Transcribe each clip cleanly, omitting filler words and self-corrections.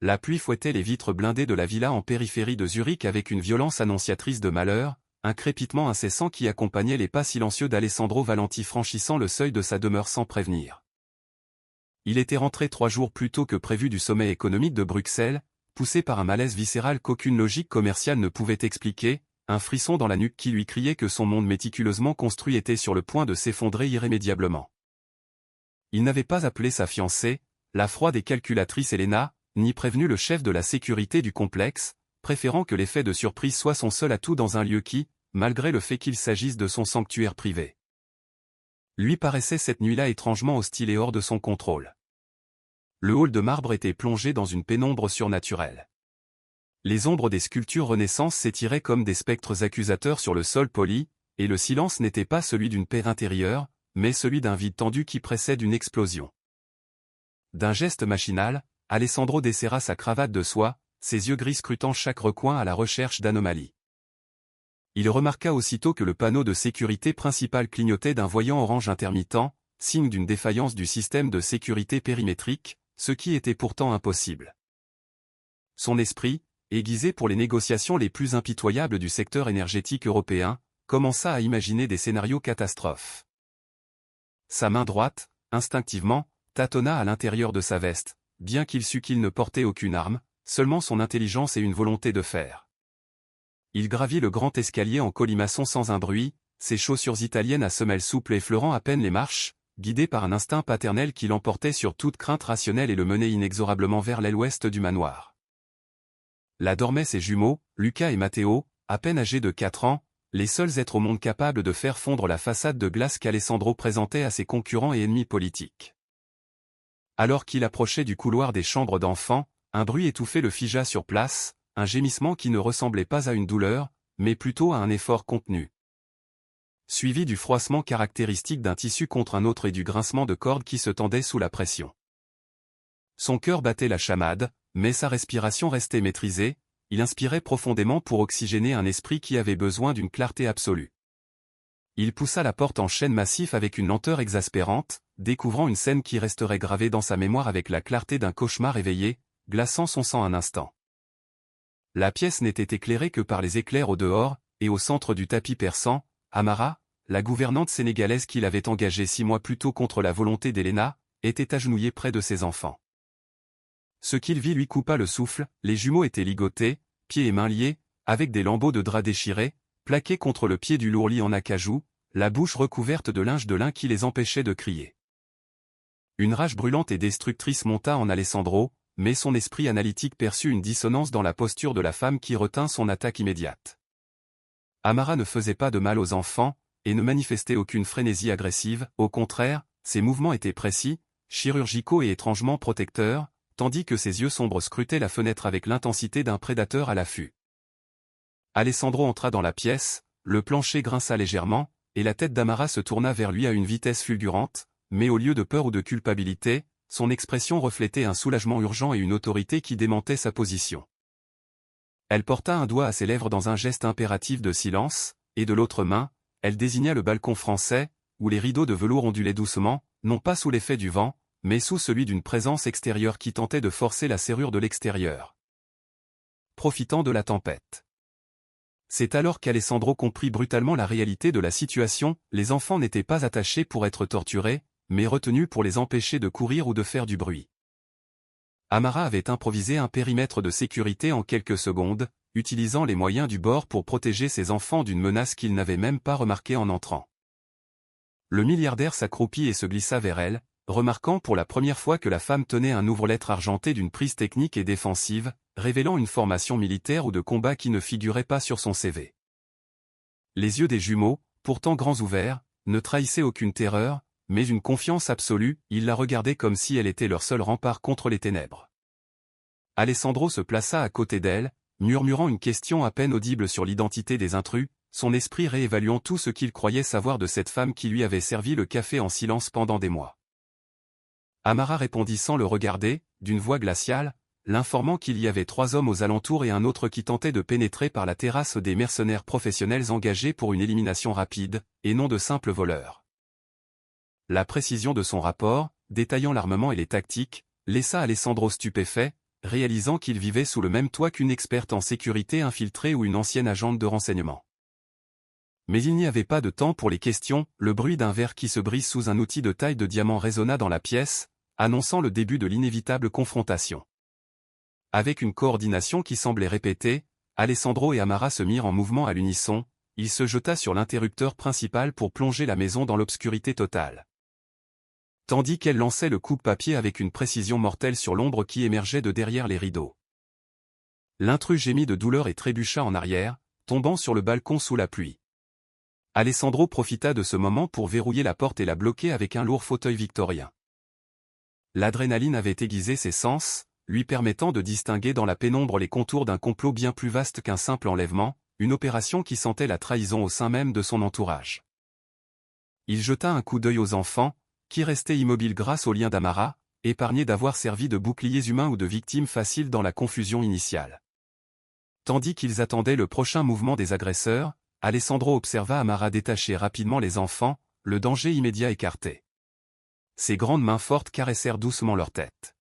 La pluie fouettait les vitres blindées de la villa en périphérie de Zurich avec une violence annonciatrice de malheur, un crépitement incessant qui accompagnait les pas silencieux d'Alessandro Valenti franchissant le seuil de sa demeure sans prévenir. Il était rentré 3 jours plus tôt que prévu du sommet économique de Bruxelles, poussé par un malaise viscéral qu'aucune logique commerciale ne pouvait expliquer, un frisson dans la nuque qui lui criait que son monde méticuleusement construit était sur le point de s'effondrer irrémédiablement. Il n'avait pas appelé sa fiancée, la froide et calculatrice Elena, ni prévenu le chef de la sécurité du complexe, préférant que l'effet de surprise soit son seul atout dans un lieu qui, malgré le fait qu'il s'agisse de son sanctuaire privé, lui paraissait cette nuit-là étrangement hostile et hors de son contrôle. Le hall de marbre était plongé dans une pénombre surnaturelle. Les ombres des sculptures Renaissance s'étiraient comme des spectres accusateurs sur le sol poli, et le silence n'était pas celui d'une paix intérieure, mais celui d'un vide tendu qui précède une explosion. D'un geste machinal, Alessandro desserra sa cravate de soie, ses yeux gris scrutant chaque recoin à la recherche d'anomalies. Il remarqua aussitôt que le panneau de sécurité principal clignotait d'un voyant orange intermittent, signe d'une défaillance du système de sécurité périmétrique, ce qui était pourtant impossible. Son esprit, aiguisé pour les négociations les plus impitoyables du secteur énergétique européen, commença à imaginer des scénarios catastrophes. Sa main droite, instinctivement, tâtonna à l'intérieur de sa veste, bien qu'il sût qu'il ne portait aucune arme, seulement son intelligence et une volonté de faire. Il gravit le grand escalier en colimaçon sans un bruit, ses chaussures italiennes à semelles souples effleurant à peine les marches, guidé par un instinct paternel qui l'emportait sur toute crainte rationnelle et le menait inexorablement vers l'aile ouest du manoir. Là dormaient ses jumeaux, Luca et Matteo, à peine âgés de 4 ans, les seuls êtres au monde capables de faire fondre la façade de glace qu'Alessandro présentait à ses concurrents et ennemis politiques. Alors qu'il approchait du couloir des chambres d'enfants, un bruit étouffé le figea sur place, un gémissement qui ne ressemblait pas à une douleur, mais plutôt à un effort contenu. Suivi du froissement caractéristique d'un tissu contre un autre et du grincement de cordes qui se tendaient sous la pression. Son cœur battait la chamade, mais sa respiration restait maîtrisée, il inspirait profondément pour oxygéner un esprit qui avait besoin d'une clarté absolue. Il poussa la porte en chêne massif avec une lenteur exaspérante, découvrant une scène qui resterait gravée dans sa mémoire avec la clarté d'un cauchemar éveillé, glaçant son sang un instant. La pièce n'était éclairée que par les éclairs au dehors, et au centre du tapis persan, Amara, la gouvernante sénégalaise qu'il avait engagée 6 mois plus tôt contre la volonté d'Elena, était agenouillée près de ses enfants. Ce qu'il vit lui coupa le souffle, les jumeaux étaient ligotés, pieds et mains liés, avec des lambeaux de drap déchirés, plaqués contre le pied du lourd lit en acajou, la bouche recouverte de linge de lin qui les empêchait de crier. Une rage brûlante et destructrice monta en Alessandro, mais son esprit analytique perçut une dissonance dans la posture de la femme qui retint son attaque immédiate. Amara ne faisait pas de mal aux enfants, et ne manifestait aucune frénésie agressive, au contraire, ses mouvements étaient précis, chirurgicaux et étrangement protecteurs, tandis que ses yeux sombres scrutaient la fenêtre avec l'intensité d'un prédateur à l'affût. Alessandro entra dans la pièce, le plancher grinça légèrement, et la tête d'Amara se tourna vers lui à une vitesse fulgurante, mais au lieu de peur ou de culpabilité, son expression reflétait un soulagement urgent et une autorité qui démentait sa position. Elle porta un doigt à ses lèvres dans un geste impératif de silence, et de l'autre main, elle désigna le balcon français, où les rideaux de velours ondulaient doucement, non pas sous l'effet du vent, mais sous celui d'une présence extérieure qui tentait de forcer la serrure de l'extérieur. Profitant de la tempête. C'est alors qu'Alessandro comprit brutalement la réalité de la situation, les enfants n'étaient pas attachés pour être torturés, mais retenus pour les empêcher de courir ou de faire du bruit. Amara avait improvisé un périmètre de sécurité en quelques secondes, utilisant les moyens du bord pour protéger ses enfants d'une menace qu'ils n'avaient même pas remarquée en entrant. Le milliardaire s'accroupit et se glissa vers elle, remarquant pour la première fois que la femme tenait un ouvre-lettre argenté d'une prise technique et défensive, révélant une formation militaire ou de combat qui ne figurait pas sur son CV. Les yeux des jumeaux, pourtant grands ouverts, ne trahissaient aucune terreur, mais une confiance absolue, ils la regardaient comme si elle était leur seul rempart contre les ténèbres. Alessandro se plaça à côté d'elle, murmurant une question à peine audible sur l'identité des intrus, son esprit réévaluant tout ce qu'il croyait savoir de cette femme qui lui avait servi le café en silence pendant des mois. Amara répondit sans le regarder, d'une voix glaciale, l'informant qu'il y avait 3 hommes aux alentours et un autre qui tentait de pénétrer par la terrasse des mercenaires professionnels engagés pour une élimination rapide, et non de simples voleurs. La précision de son rapport, détaillant l'armement et les tactiques, laissa Alessandro stupéfait, réalisant qu'il vivait sous le même toit qu'une experte en sécurité infiltrée ou une ancienne agente de renseignement. Mais il n'y avait pas de temps pour les questions, le bruit d'un verre qui se brise sous un outil de taille de diamant résonna dans la pièce, annonçant le début de l'inévitable confrontation. Avec une coordination qui semblait répétée, Alessandro et Amara se mirent en mouvement à l'unisson, il se jeta sur l'interrupteur principal pour plonger la maison dans l'obscurité totale. Tandis qu'elle lançait le coupe-papier avec une précision mortelle sur l'ombre qui émergeait de derrière les rideaux. L'intrus gémit de douleur et trébucha en arrière, tombant sur le balcon sous la pluie. Alessandro profita de ce moment pour verrouiller la porte et la bloquer avec un lourd fauteuil victorien. L'adrénaline avait aiguisé ses sens, lui permettant de distinguer dans la pénombre les contours d'un complot bien plus vaste qu'un simple enlèvement, une opération qui sentait la trahison au sein même de son entourage. Il jeta un coup d'œil aux enfants, qui restaient immobiles grâce au lien d'Amara, épargnés d'avoir servi de boucliers humains ou de victimes faciles dans la confusion initiale. Tandis qu'ils attendaient le prochain mouvement des agresseurs, Alessandro observa Amara détacher rapidement les enfants, le danger immédiat écarté. Ses grandes mains fortes caressèrent doucement leur tête.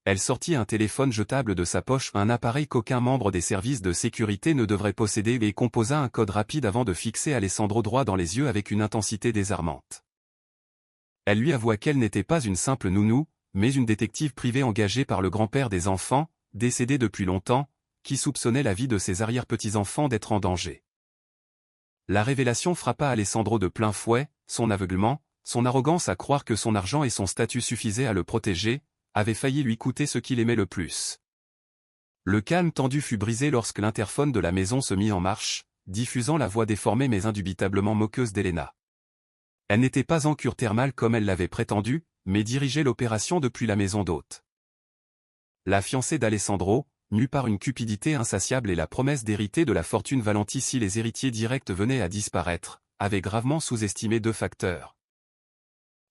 Elle sortit un téléphone jetable de sa poche, un appareil qu'aucun membre des services de sécurité ne devrait posséder, et composa un code rapide avant de fixer Alessandro droit dans les yeux avec une intensité désarmante. Elle lui avoua qu'elle n'était pas une simple nounou, mais une détective privée engagée par le grand-père des enfants, décédé depuis longtemps, qui soupçonnait la vie de ses arrière-petits-enfants d'être en danger. La révélation frappa Alessandro de plein fouet, son aveuglement, son arrogance à croire que son argent et son statut suffisaient à le protéger, avaient failli lui coûter ce qu'il aimait le plus. Le calme tendu fut brisé lorsque l'interphone de la maison se mit en marche, diffusant la voix déformée mais indubitablement moqueuse d'Elena. Elle n'était pas en cure thermale comme elle l'avait prétendu, mais dirigeait l'opération depuis la maison d'hôte. La fiancée d'Alessandro, mue par une cupidité insatiable et la promesse d'hériter de la fortune Valenti si les héritiers directs venaient à disparaître, avait gravement sous-estimé deux facteurs.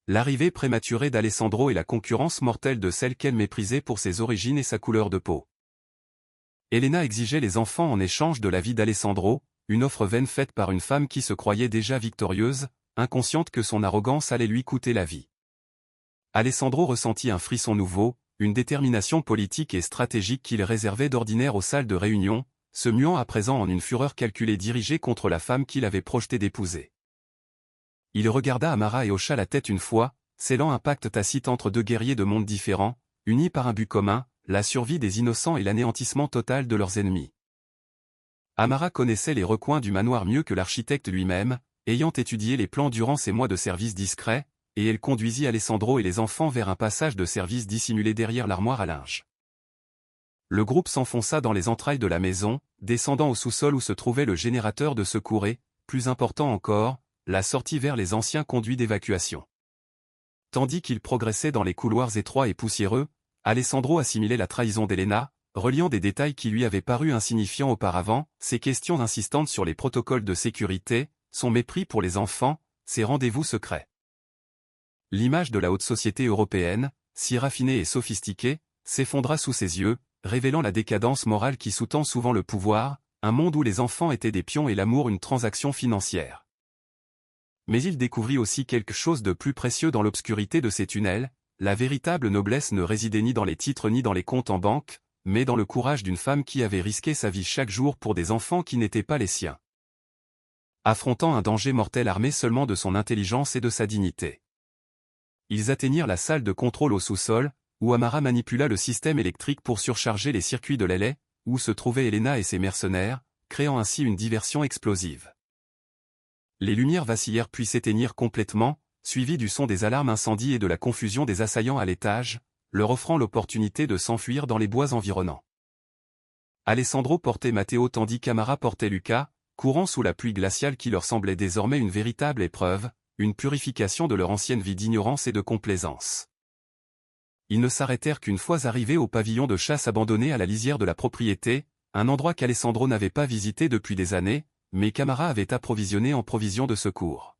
L'arrivée prématurée d'Alessandro et la concurrence mortelle de celle qu'elle méprisait pour ses origines et sa couleur de peau. Elena exigeait les enfants en échange de la vie d'Alessandro, une offre vaine faite par une femme qui se croyait déjà victorieuse, inconsciente que son arrogance allait lui coûter la vie. Alessandro ressentit un frisson nouveau, une détermination politique et stratégique qu'il réservait d'ordinaire aux salles de réunion, se muant à présent en une fureur calculée dirigée contre la femme qu'il avait projeté d'épouser. Il regarda Amara et hocha la tête une fois, scellant un pacte tacite entre deux guerriers de mondes différents, unis par un but commun, la survie des innocents et l'anéantissement total de leurs ennemis. Amara connaissait les recoins du manoir mieux que l'architecte lui-même, ayant étudié les plans durant ses mois de service discret, et elle conduisit Alessandro et les enfants vers un passage de service dissimulé derrière l'armoire à linge. Le groupe s'enfonça dans les entrailles de la maison, descendant au sous-sol où se trouvait le générateur de secours et, plus important encore, la sortie vers les anciens conduits d'évacuation. Tandis qu'il progressait dans les couloirs étroits et poussiéreux, Alessandro assimilait la trahison d'Elena, reliant des détails qui lui avaient paru insignifiants auparavant, ses questions insistantes sur les protocoles de sécurité, son mépris pour les enfants, ses rendez-vous secrets. L'image de la haute société européenne, si raffinée et sophistiquée, s'effondra sous ses yeux, révélant la décadence morale qui sous-tend souvent le pouvoir, un monde où les enfants étaient des pions et l'amour une transaction financière. Mais il découvrit aussi quelque chose de plus précieux dans l'obscurité de ces tunnels, la véritable noblesse ne résidait ni dans les titres ni dans les comptes en banque, mais dans le courage d'une femme qui avait risqué sa vie chaque jour pour des enfants qui n'étaient pas les siens. Affrontant un danger mortel armé seulement de son intelligence et de sa dignité. Ils atteignirent la salle de contrôle au sous-sol, où Amara manipula le système électrique pour surcharger les circuits de l'aile, où se trouvaient Elena et ses mercenaires, créant ainsi une diversion explosive. Les lumières vacillèrent puis s'éteignirent complètement, suivies du son des alarmes incendie et de la confusion des assaillants à l'étage, leur offrant l'opportunité de s'enfuir dans les bois environnants. Alessandro portait Matteo tandis qu'Amara portait Luca, courant sous la pluie glaciale qui leur semblait désormais une véritable épreuve, une purification de leur ancienne vie d'ignorance et de complaisance. Ils ne s'arrêtèrent qu'une fois arrivés au pavillon de chasse abandonné à la lisière de la propriété, un endroit qu'Alessandro n'avait pas visité depuis des années, mais qu'Amara avait approvisionné en provisions de secours.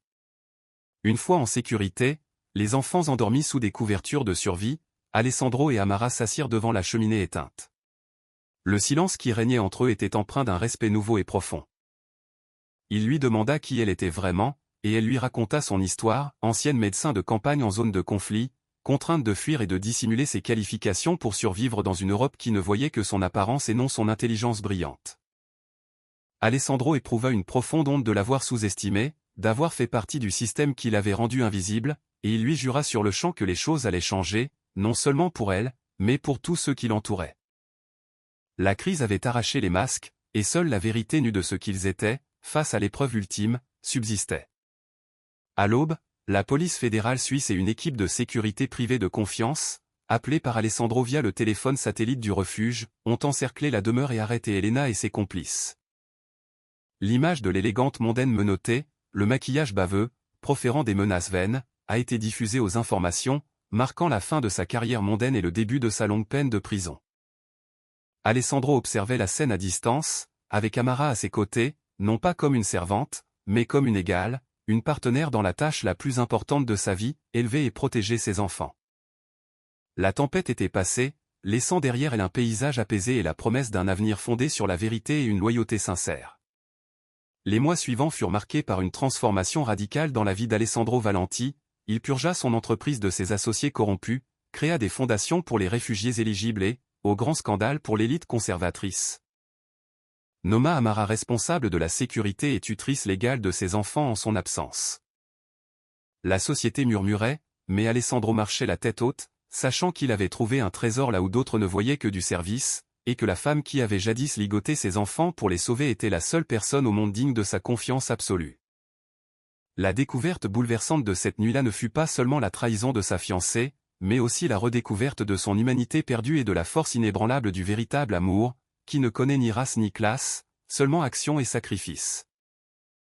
Une fois en sécurité, les enfants endormis sous des couvertures de survie, Alessandro et Amara s'assirent devant la cheminée éteinte. Le silence qui régnait entre eux était empreint d'un respect nouveau et profond. Il lui demanda qui elle était vraiment, et elle lui raconta son histoire, ancienne médecin de campagne en zone de conflit, contrainte de fuir et de dissimuler ses qualifications pour survivre dans une Europe qui ne voyait que son apparence et non son intelligence brillante. Alessandro éprouva une profonde honte de l'avoir sous-estimé, d'avoir fait partie du système qui l'avait rendu invisible, et il lui jura sur le champ que les choses allaient changer, non seulement pour elle, mais pour tous ceux qui l'entouraient. La crise avait arraché les masques, et seule la vérité nue de ce qu'ils étaient, face à l'épreuve ultime, subsistait. À l'aube, la police fédérale suisse et une équipe de sécurité privée de confiance, appelée par Alessandro via le téléphone satellite du refuge, ont encerclé la demeure et arrêté Elena et ses complices. L'image de l'élégante mondaine menottée, le maquillage baveux, proférant des menaces vaines, a été diffusée aux informations, marquant la fin de sa carrière mondaine et le début de sa longue peine de prison. Alessandro observait la scène à distance, avec Amara à ses côtés, non pas comme une servante, mais comme une égale, une partenaire dans la tâche la plus importante de sa vie, élever et protéger ses enfants. La tempête était passée, laissant derrière elle un paysage apaisé et la promesse d'un avenir fondé sur la vérité et une loyauté sincère. Les mois suivants furent marqués par une transformation radicale dans la vie d'Alessandro Valenti. Il purgea son entreprise de ses associés corrompus, créa des fondations pour les réfugiés éligibles et, au grand scandale pour l'élite conservatrice, nomma Amara responsable de la sécurité et tutrice légale de ses enfants en son absence. La société murmurait, mais Alessandro marchait la tête haute, sachant qu'il avait trouvé un trésor là où d'autres ne voyaient que du service, et que la femme qui avait jadis ligoté ses enfants pour les sauver était la seule personne au monde digne de sa confiance absolue. La découverte bouleversante de cette nuit-là ne fut pas seulement la trahison de sa fiancée, mais aussi la redécouverte de son humanité perdue et de la force inébranlable du véritable amour, qui ne connaît ni race ni classe, seulement action et sacrifice.